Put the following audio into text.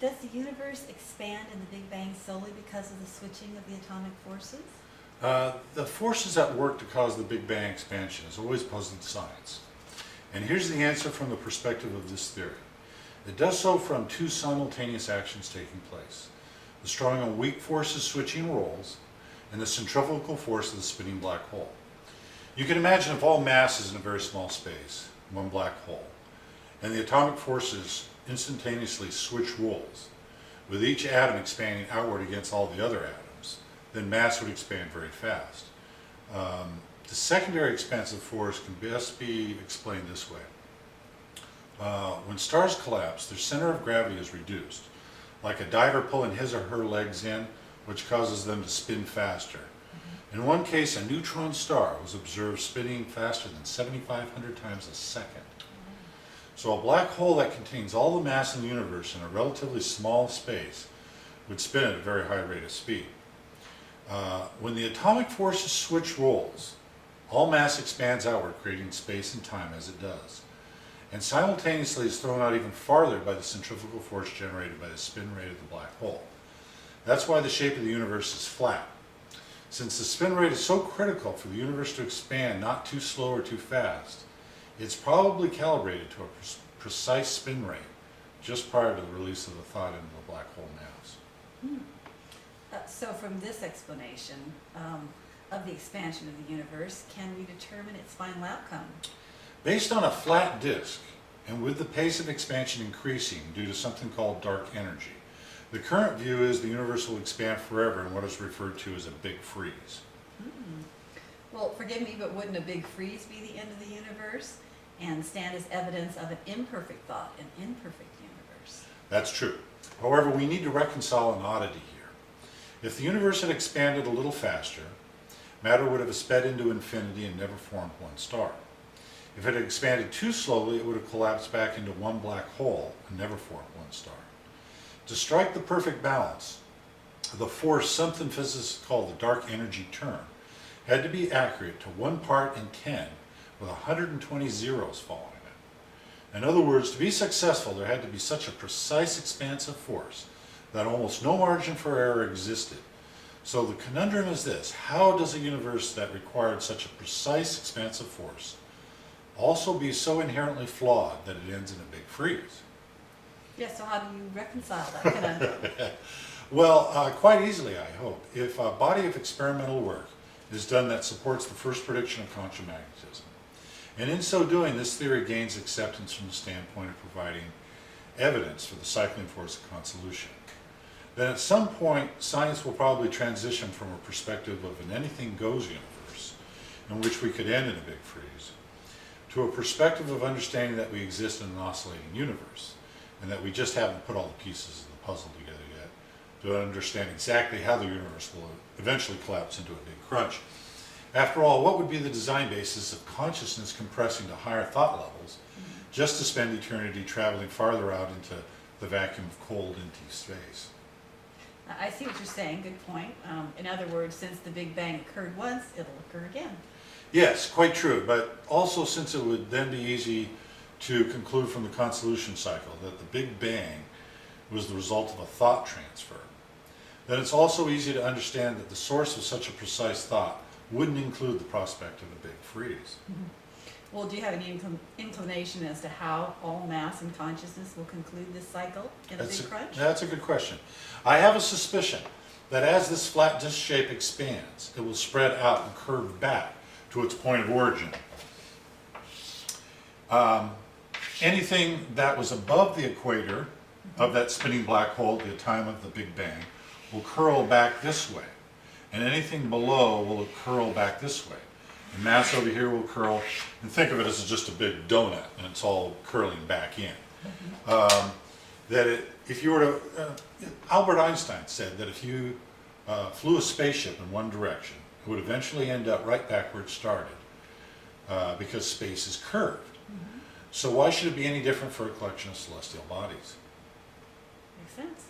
Does the universe expand in the Big Bang solely because of the switching of the atomic forces? The forces at work to cause the Big Bang expansion has always puzzled science. And here's the answer from the perspective of this theory. It does so from two simultaneous actions taking place: the strong and weak forces switching roles, and the centrifugal force of the spinning black hole. You can imagine if all mass is in a very small space, one black hole, and the atomic forces instantaneously switch roles, with each atom expanding outward against all the other atoms, then mass would expand very fast. The secondary expansive force can best be explained this way. When stars collapse, their center of gravity is reduced, like a diver pulling his or her legs in, which causes them to spin faster. In one case, a neutron star was observed spinning faster than 7,500 times a second. So a black hole that contains all the mass in the universe in a relatively small space would spin at a very high rate of speed. When the atomic forces switch roles, all mass expands outward, creating space and time as it does, and simultaneously is thrown out even farther by the centrifugal force generated by the spin rate of the black hole. That's why the shape of the universe is flat. Since the spin rate is so critical for the universe to expand not too slow or too fast, it's probably calibrated to a precise spin rate just prior to the release of the thought into the black hole mass. So from this explanation of the expansion of the universe, can we determine its final outcome? Based on a flat disk, and with the pace of expansion increasing due to something called dark energy, the current view is the universe will expand forever in what is referred to as a big freeze. Well, forgive me, but wouldn't a big freeze be the end of the universe and stand as evidence of an imperfect thought, an imperfect universe? That's true. However, we need to reconcile an oddity here. If the universe had expanded a little faster, matter would have sped into infinity and never formed one star. If it had expanded too slowly, it would have collapsed back into one black hole and never formed one star. To strike the perfect balance, the force something physicists call the dark energy term had to be accurate to 1 part in 10 with 120 zeros following it. In other words, to be successful, there had to be such a precise expansive force that almost no margin for error existed. So the conundrum is this: how does a universe that required such a precise expansive force also be so inherently flawed that it ends in a big freeze? Yes, so how do you reconcile that conundrum? Well, quite easily, I hope. If a body of experimental work is done that supports the first prediction of quantum magnetism, and in so doing, this theory gains acceptance from the standpoint of providing evidence for the cycling force of convolution, then at some point, science will probably transition from a perspective of an anything-goes universe, in which we could end in a big freeze, to a perspective of understanding that we exist in an oscillating universe, and that we just haven't put all the pieces of the puzzle together yet to understand exactly how the universe will eventually collapse into a big crunch. After all, what would be the design basis of consciousness compressing to higher thought levels just to spend eternity traveling farther out into the vacuum of cold, empty space? I see what you're saying, good point. In other words, since the Big Bang occurred once, it'll occur again. Yes, quite true, but also since it would then be easy to conclude from the convolution cycle that the Big Bang was the result of a thought transfer, then it's also easy to understand that the source of such a precise thought wouldn't include the prospect of a big freeze. Well, do you have any inclination as to how all mass and consciousness will conclude this cycle in a big crunch? That's a good question. I have a suspicion that as this flat disk shape expands, it will spread out and curve back to its point of origin. Anything that was above the equator of that spinning black hole at the time of the Big Bang will curl back this way, and anything below will curl back this way. The mass over here will curl, and think of it as just a big donut, and it's all curling back in. If you were to, Albert Einstein said that if you flew a spaceship in one direction, it would eventually end up right back where it started, because space is curved. So why should it be any different for a collection of celestial bodies? Makes sense.